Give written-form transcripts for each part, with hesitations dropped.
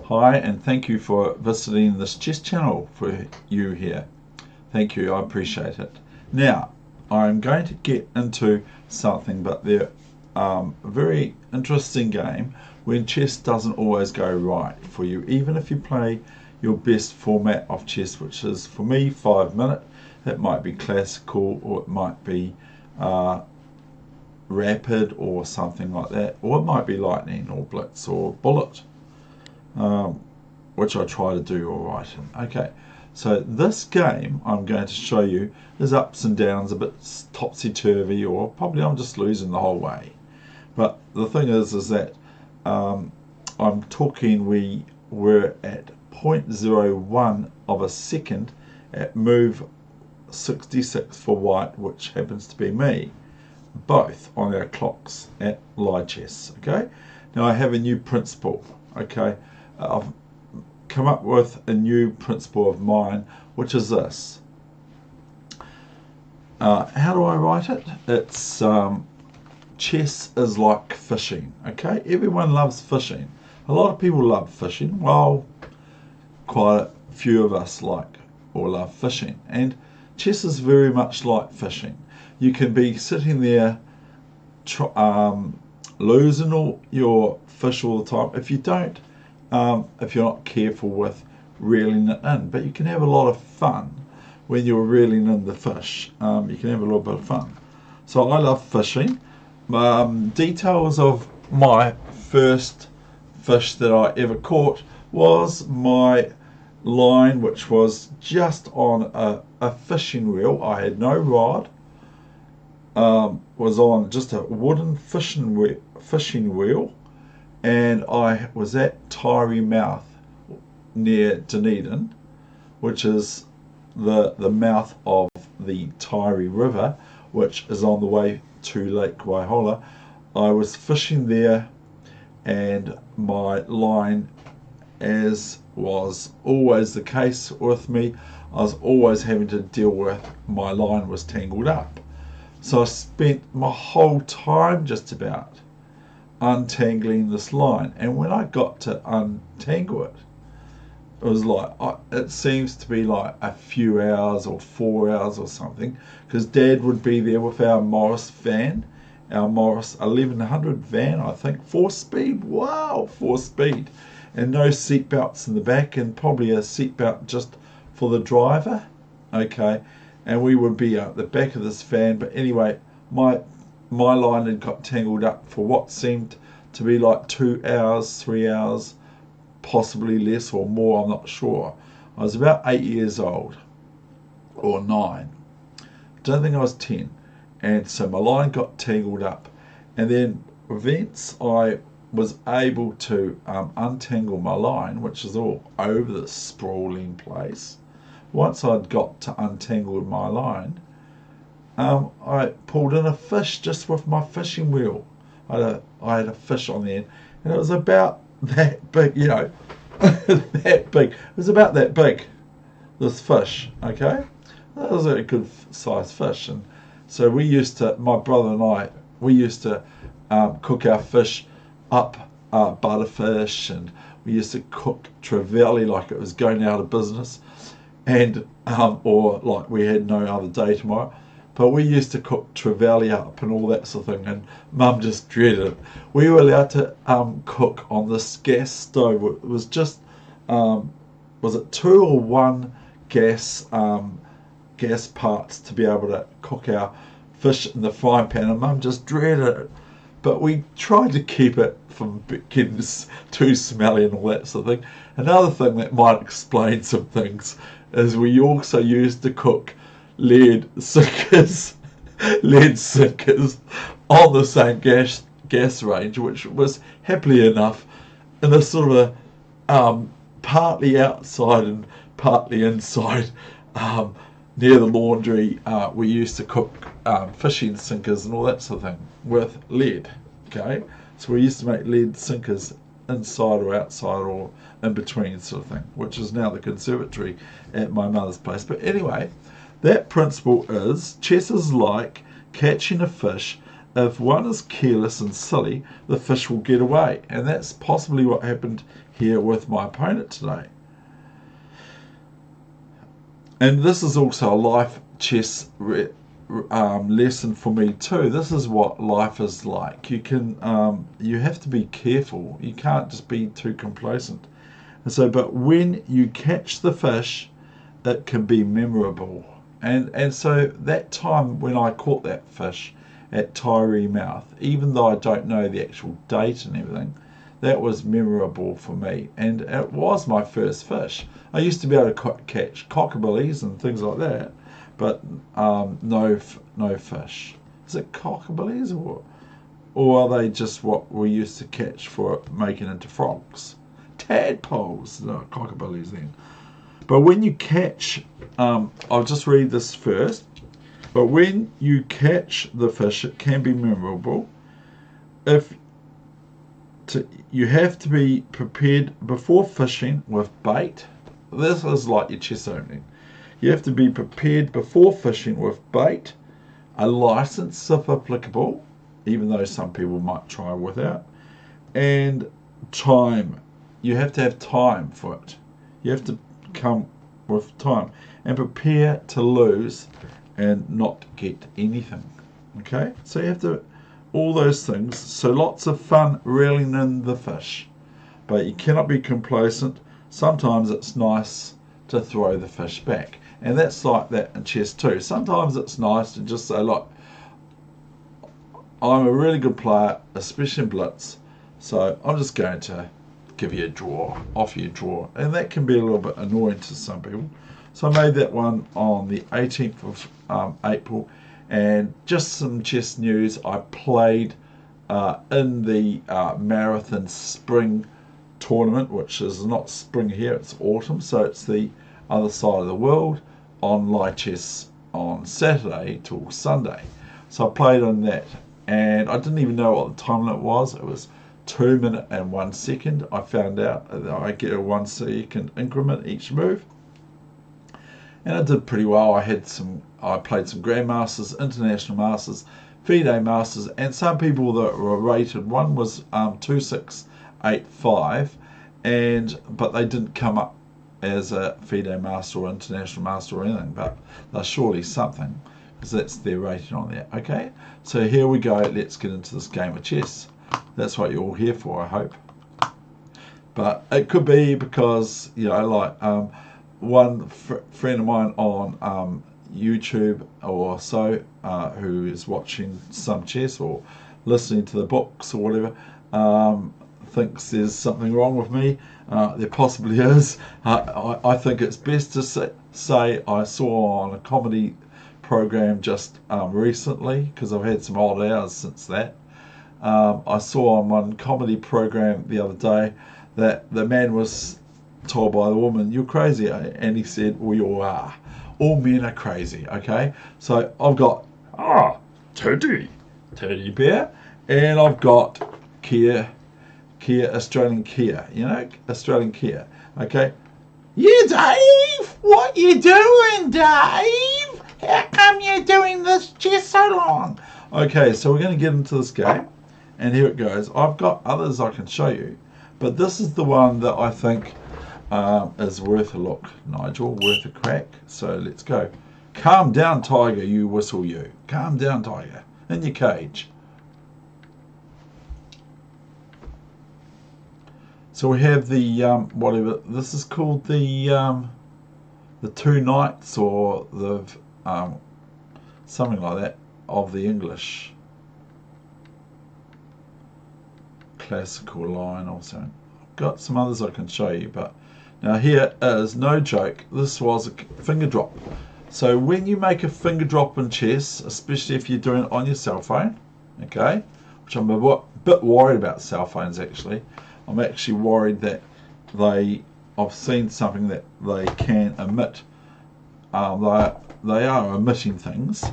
Hi, and thank you for visiting this chess channel for you here. Thank you, I appreciate it. Now, I'm going to get into something, but they're a very interesting game when chess doesn't always go right for you, even if you play your best format of chess, which is, for me, 5 minute. It might be classical, or it might be rapid, or something like that, or it might be lightning, or blitz, or bullet. Which I try to do all right in. Okay, so this game I'm going to show you is ups and downs, a bit topsy-turvy, or probably I'm just losing the whole way. But the thing is that I'm talking, we were at 0.01 of a second at move 66 for white, which happens to be me, both on our clocks at live chess. Okay, now I have a new principle. Okay, I've come up with a new principle of mine, which is this. How do I write it? It's chess is like fishing. Okay, everyone loves fishing. A lot of people love fishing. Well, quite a few of us like or love fishing, and chess is very much like fishing. You can be sitting there losing all your fish all the time if you don't. If you're not careful with reeling it in. But you can have a lot of fun when you're reeling in the fish. You can have a little bit of fun. So I love fishing. Details of my first fish that I ever caught was my line, which was just on a fishing reel. I had no rod. Was on just a wooden fishing reel. And I was at KIWI mouth near Dunedin, which is the mouth of the KIWI River, which is on the way to Lake Waihola. I was fishing there, and my line, as was always the case with me, I was always having to deal with my line was tangled up. So I spent my whole time just about untangling this line, and when I got to untangle it, it was like, it seems to be like a few hours or 4 hours or something, because Dad would be there with our Morris van, our Morris 1100 van, I think, 4-speed. Wow, 4-speed, and no seat belts in the back, and probably a seat belt just for the driver. Okay, and we would be at the back of this van. But anyway, my line had got tangled up for what seemed to be like 2 hours, 3 hours, possibly less or more, I'm not sure. I was about 8 years old, or 9. I don't think I was 10. And so my line got tangled up. And then events, I was able to untangle my line, which is all over this sprawling place. Once I'd got to untangle my line, I pulled in a fish just with my fishing reel. I had a fish on there, and it was about that big, that big. It was about that big, this fish, okay? That was a good sized fish. And so we used to, my brother and I, we used to cook our fish up, butterfish, and we used to cook trevally like it was going out of business, and or like we had no other day tomorrow. But we used to cook trevally up and all that sort of thing, and Mum just dreaded it. We were allowed to cook on this gas stove. It was just, was it 2 or 1 gas parts to be able to cook our fish in the frying pan, and Mum just dreaded it. But we tried to keep it from getting too smelly and all that sort of thing. Another thing that might explain some things is we also used to cook lead sinkers on the same gas range, which was happily enough in a sort of a partly outside and partly inside, near the laundry. We used to cook fishing sinkers and all that sort of thing with lead. Okay, so we used to make lead sinkers inside or outside or in between sort of thing, which is now the conservatory at my mother's place. But anyway, that principle is chess is like catching a fish if one is careless and silly, the fish will get away. And that's possibly what happened here with my opponent today. And this is also a life chess lesson for me too. This is what life is like. You have to be careful. You can't just be too complacent. And so, but when you catch the fish, it can be memorable. And so that time when I caught that fish at KIWI Mouth, even though I don't know the actual date and everything, that was memorable for me. And it was my first fish. I used to be able to catch cockabillies and things like that, but no fish. Is it cockabillies or are they just what we used to catch for making into frogs? Tadpoles, no, cockabillies then. But when you catch, I'll just read this first. But when you catch the fish, it can be memorable. You have to be prepared before fishing with bait. This is like your chest opening. You have to be prepared before fishing with bait, a license if applicable, even though some people might try without, and time. You have to have time for it. You have to come with time and prepare to lose and not get anything. Okay, so you have to, all those things. So lots of fun reeling in the fish, but you cannot be complacent. Sometimes it's nice to throw the fish back, and that's like that in chess too. Sometimes it's nice to just say, look, I'm a really good player, especially in blitz, so I'm just going to give you a draw, offer you a draw, and that can be a little bit annoying to some people. So I made that one on the 18th of April, and just some chess news. I played in the Marathon Spring tournament, which is not spring here, it's autumn, so it's the other side of the world, on live chess on Saturday till Sunday. So I played on that, and I didn't even know what the time limit was. It was 2 minutes and 1 second. I found out that I get a 1 second increment each move, and I did pretty well. I played some Grandmasters, International Masters, FIDE Masters, and some people that were rated. One was 2685, but they didn't come up as a FIDE Master or International Master or anything, but they're surely something, because that's their rating on there. Okay, so here we go. Let's get into this game of chess. That's what you're all here for, I hope. But it could be because, you know, like one friend of mine on YouTube or so, who is watching some chess or listening to the books or whatever, thinks there's something wrong with me. There possibly is. I think it's best to say I saw on a comedy program just recently, because I've had some old hours since that. I saw on one comedy program the other day that the man was told by the woman, "You're crazy," and he said, "Well, you are. All men are crazy." Okay, so I've got teddy bear, and I've got Kia, Australian Kia. You know, Australian Kia. Okay. Yeah, Dave. What you doing, Dave? How come you're doing this chess so long? Okay, so we're going to get into this game. And here it goes. I've got others I can show you, but this is the one that I think is worth a look, Nigel, worth a crack. So let's go. Calm down, tiger, you whistle you. Calm down, tiger, in your cage. So we have the whatever this is called, the two knights, or the something like that, of the English classical line or something. I've got some others I can show you, but now here is, no joke, this was a finger drop. So when you make a finger drop in chess, especially if you're doing it on your cell phone, okay, which I'm a bit worried about cell phones actually. I'm actually worried that I've seen something that they can emit. They are emitting things,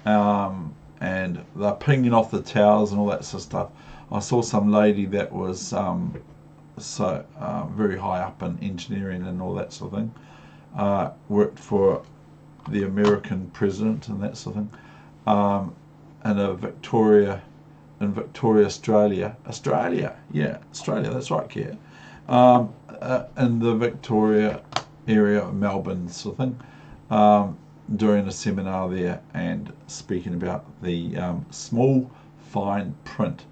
and they're pinging off the towers and all that sort of stuff. I saw some lady that was very high up in engineering and all that sort of thing, worked for the American president and that sort of thing, Victoria, Australia. Yeah, Australia. That's right, Kia. In the Victoria area of Melbourne, sort of thing. During a seminar there, and speaking about the small fine print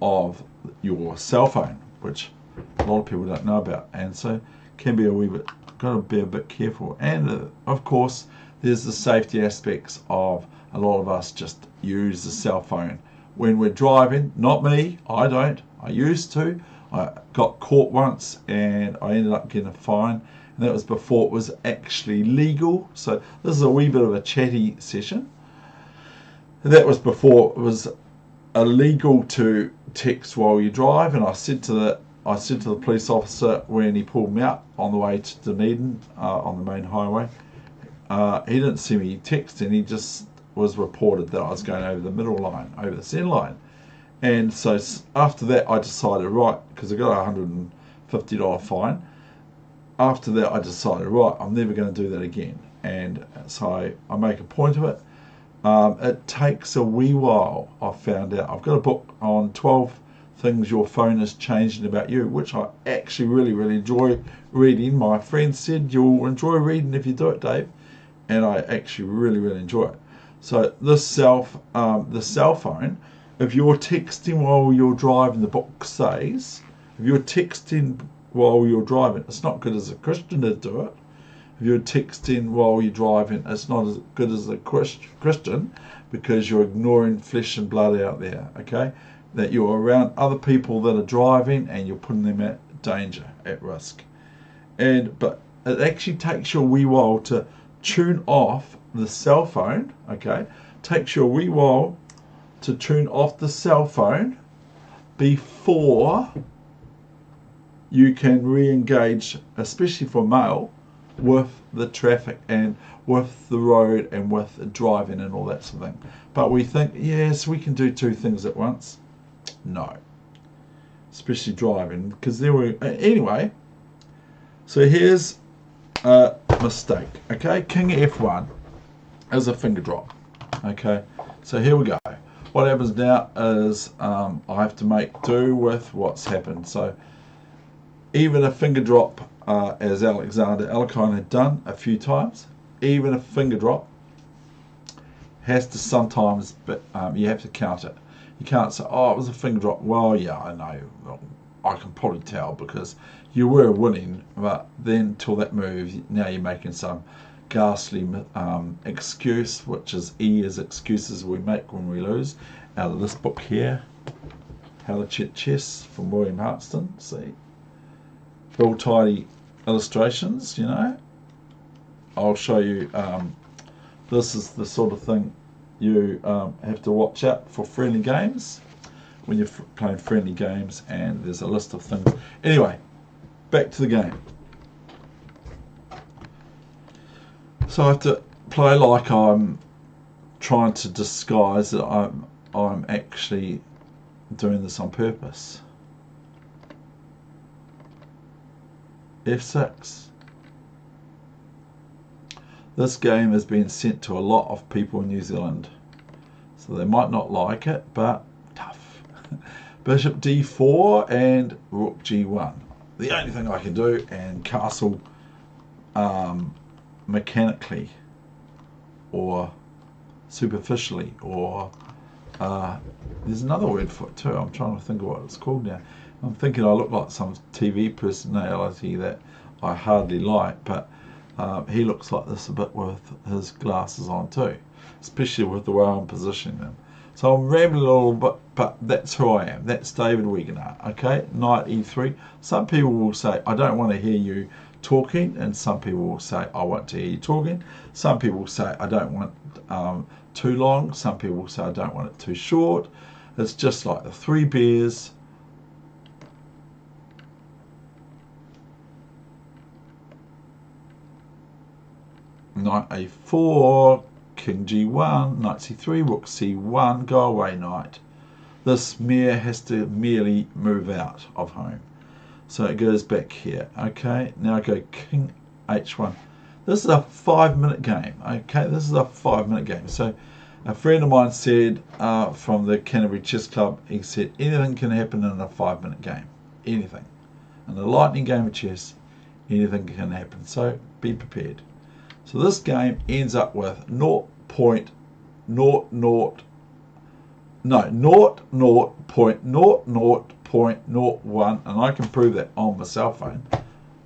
of your cell phone, which a lot of people don't know about, and so can be got to be a bit careful. And of course, there's the safety aspects of a lot of us just use the cell phone when we're driving. Not me, I don't. I used to. I got caught once and I ended up getting a fine, and that was before it was actually legal. So this is a wee bit of a chatty session. That was before it was illegal to text while you drive, and I said to the police officer when he pulled me up on the way to Dunedin on the main highway, he didn't see me texting, he just was reported that I was going over the middle line, over the centre line. And so after that I decided, right, because I got a $150 fine, after that I decided, right, I'm never going to do that again. And so I make a point of it. It takes a wee while, I've found out. I've got a book on 12 things your phone is changing about you, which I actually really enjoy reading. My friend said you'll enjoy reading if you do it, Dave, and I actually really enjoy it. So this the cell phone, if you're texting while you're driving, the book says, if you're texting while you're driving, it's not good as a Christian to do it. If you're texting while you're driving, it's not as good as a Christian, because you're ignoring flesh and blood out there, okay? That you're around other people that are driving and you're putting them at danger, at risk. But it actually takes you a wee while to tune off the cell phone, okay? Takes you a wee while to tune off the cell phone before you can re-engage, especially for male, with the traffic and with the road and with driving and all that sort of thing. But we think, yes, we can do two things at once. No, especially driving, because there were anyway. So here's a mistake. Okay, King F1 is a finger drop. Okay, so here we go. What happens now is I have to make do with what's happened. So even a finger drop, as Alexander Alcon had done a few times, even a finger drop has to sometimes, but you have to count it. You can't say, oh, it was a finger drop. Well, yeah, I know. Well, I can probably tell because you were winning, but then till that move, now you're making some ghastly excuse, which is as excuses we make when we lose, out of this book here, How to Cheat Chess from William Hartston. See, real tidy illustrations, you know. I'll show you, this is the sort of thing you have to watch out for friendly games when you're playing friendly games, and there's a list of things. Anyway, back to the game. So I have to play like I'm trying to disguise that I'm actually doing this on purpose. F6. This game has been sent to a lot of people in New Zealand, so they might not like it, but tough. Bishop D4 and Rook G1. The only thing I can do, and castle mechanically or superficially, or there's another word for it too. I'm trying to think of what it's called now. I'm thinking I look like some TV personality that I hardly like, but he looks like this a bit with his glasses on too, especially with the way I'm positioning them. So I'm rambling a little bit, but that's who I am. That's David Wegener. Okay, Knight E3. Some people will say, I don't want to hear you talking, and some people will say, I want to hear you talking. Some people will say, I don't want too long. Some people will say, I don't want it too short. It's just like the Three Bears. Knight A4, King G1, Knight C3, Rook C1, go away knight. This mare has to merely move out of home. So it goes back here. Okay, now I go King H1. This is a 5-minute game. Okay, this is a 5-minute game. So A friend of mine said from the Canterbury Chess Club, he said anything can happen in a 5-minute game. Anything. In a lightning game of chess, anything can happen. So be prepared. So this game ends up with 0.00.01, and I can prove that on my cell phone.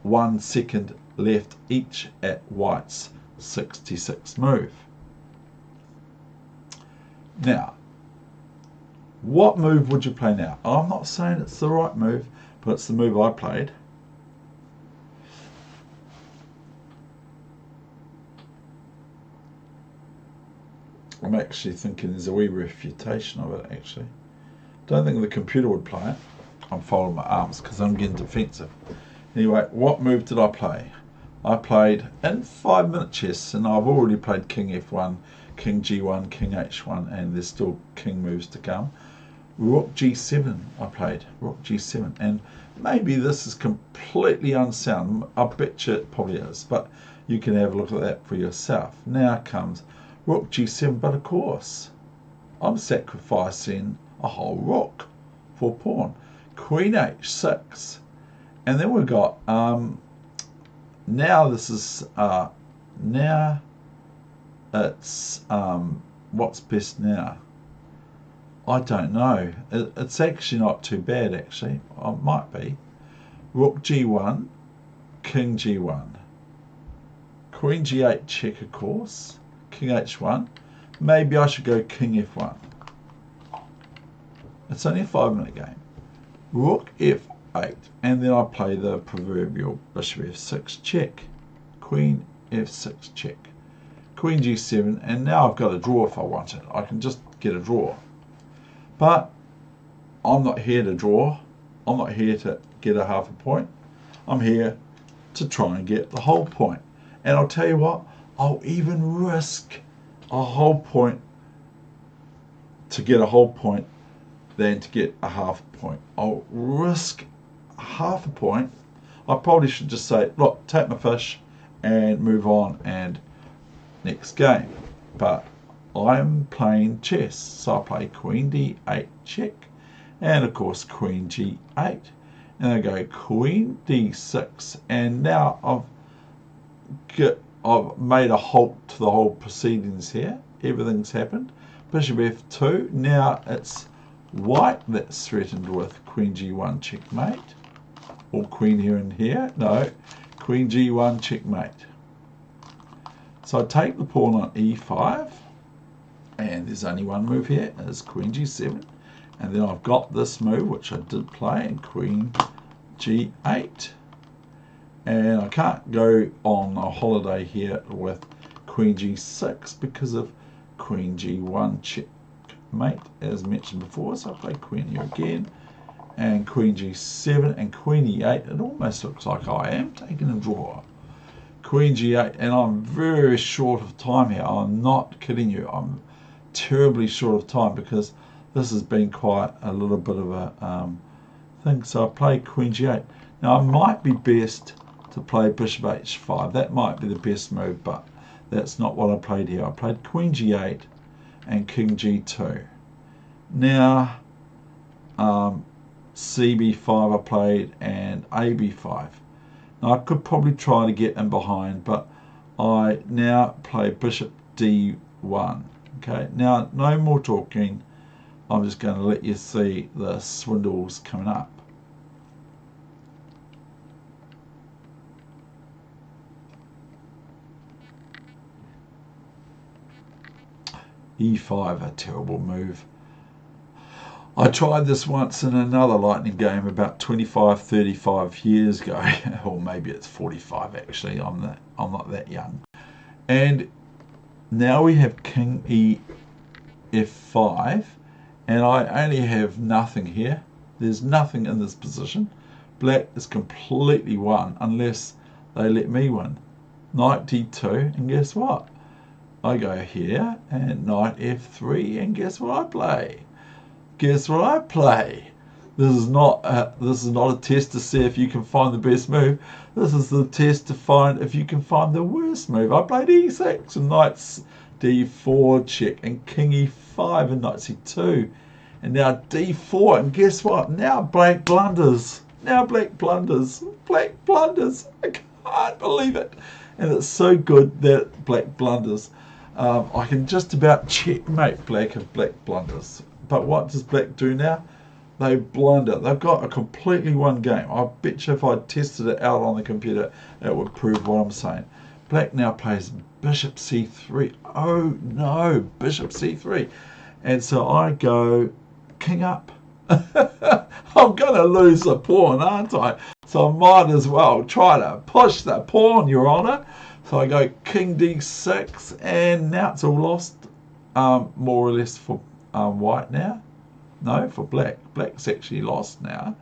1 second left each at White's 66 move. Now, what move would you play now? I'm not saying it's the right move, but it's the move I played. I'm actually thinking there's a wee refutation of it, actually. Don't think the computer would play it. I'm folding my arms because I'm getting defensive. Anyway, what move did I play? I played in 5-minute chess, and I've already played King F1, King G1, King H1, and there's still King moves to come. Rook G7 I played, Rook G7, and maybe this is completely unsound. I bet you it probably is, but you can have a look at that for yourself. Now comes Rook G7, but of course I'm sacrificing a whole rook for pawn. Queen H6, and then we've got now this is now it's what's best now? I don't know. It's actually not too bad, actually. It might be. Rook G1, King G1, Queen G8 check, of course, King H1. Maybe I should go King F1. It's only a 5-minute game. Rook F8, and then I play the proverbial Bishop F6 check, Queen F6 check, Queen G7, and now I've got a draw if I want it. I can just get a draw. But I'm not here to draw. I'm not here to get a half a point. I'm here to try and get the whole point. And I'll tell you what, I'll even risk a whole point to get a whole point than to get a half a point. I'll risk half a point. I probably should just say, look, take my fish and move on and next game. But I'm playing chess, so I play Queen D8 check, and of course Queen G8, and I go Queen D6, and now I've made a halt to the whole proceedings here. Everything's happened. Bishop F2. Now it's White that's threatened with Queen G1 checkmate, or Queen here and here. No, Queen G1 checkmate. So I take the pawn on E5. And there's only one move here, is Queen G7. And then I've got this move, which I did play, in Queen G8. And I can't go on a holiday here with Queen G6 because of Queen G1 checkmate, as mentioned before. So I play Queen here again, and Queen G7 and Queen E8. It almost looks like I am taking a draw. Queen G8, and I'm very short of time here. I'm not kidding you. I'm terribly short of time because this has been quite a little bit of a thing. So I play Queen G8. Now it might be best to play Bishop H5. That might be the best move, but that's not what I played here. I played Queen G8 and King G2. Now CB5 I played and AB5. Now I could probably try to get in behind, but I now play Bishop D1. Okay, now no more talking. I'm just going to let you see the swindles coming up. E5, a terrible move. I tried this once in another lightning game about 35 years ago, or maybe it's 45 actually. I'm not that young. And now we have King E5, and I only have nothing here. There's nothing in this position. Black is completely won unless they let me win. Knight D2, and guess what? I go here and Knight F3, and guess what I play? Guess what I play? This is not a test to see if you can find the best move. This is the test to find if you can find the worst move. I played E6 and Knight D4 check, and King E5 and Knight C2, and now D4, and guess what? Now black blunders. Now black blunders. Black blunders. I can't believe it. And it's so good that black blunders. I can just about checkmate black if black blunders. But what does black do now? They blunder. They've got a completely won game. I bet you if I tested it out on the computer, it would prove what I'm saying. Black now plays bishop c3. Oh no, bishop c3. And so I go king up. I'm going to lose the pawn, aren't I? So I might as well try to push the pawn, Your Honour. So I go king d6, and now it's all lost, more or less for white now. No, for black. Black's actually lost now,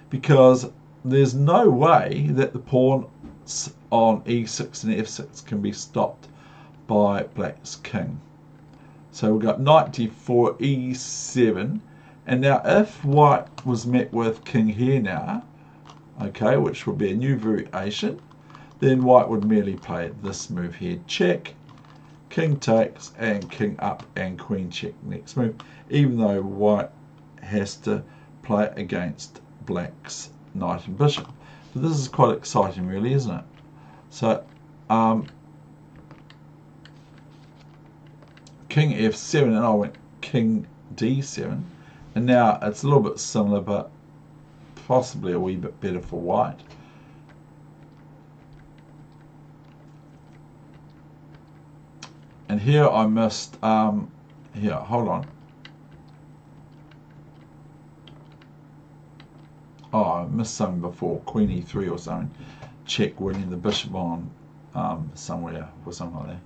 because there's no way that the pawn on e6 and f6 can be stopped by black's king. So we've got knight d4, e7, and now if white was met with king here now, okay, which would be a new variation, then white would merely play this move here, check, king takes, and king up, and queen check next move, even though white has to play against black's knight and bishop. So this is quite exciting, really, isn't it? So king f7, and I went king d7, and now it's a little bit similar, but possibly a wee bit better for white. And here I missed, here, hold on. Oh, I missed something before, queen e3 or something. Check winning the bishop on somewhere or something like that.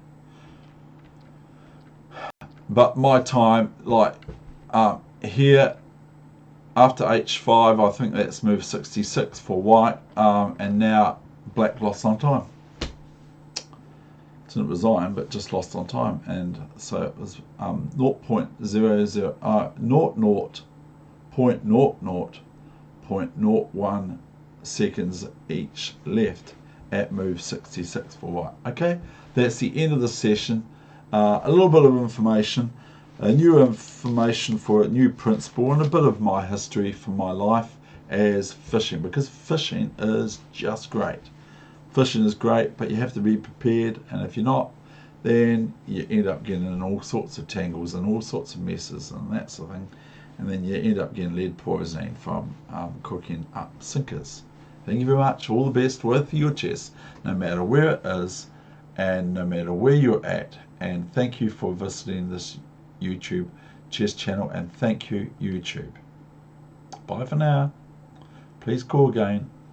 But my time, like here, after h5, I think that's move 66 for white, and now black lost on time. Didn't resign, but just lost on time, and so it was 0.01 seconds each left at move 66 for white. Okay, that's the end of the session. A little bit of information, new information for a new principle, and a bit of my history from my life as fishing, because fishing is just great. Fishing is great, but you have to be prepared, and if you're not, then you end up getting in all sorts of tangles and all sorts of messes and that sort of thing, and then you end up getting lead poisoning from cooking up sinkers. Thank you very much. All the best with your chess, no matter where it is and no matter where you're at, and thank you for visiting this YouTube chess channel, and thank you, YouTube. Bye for now. Please call again.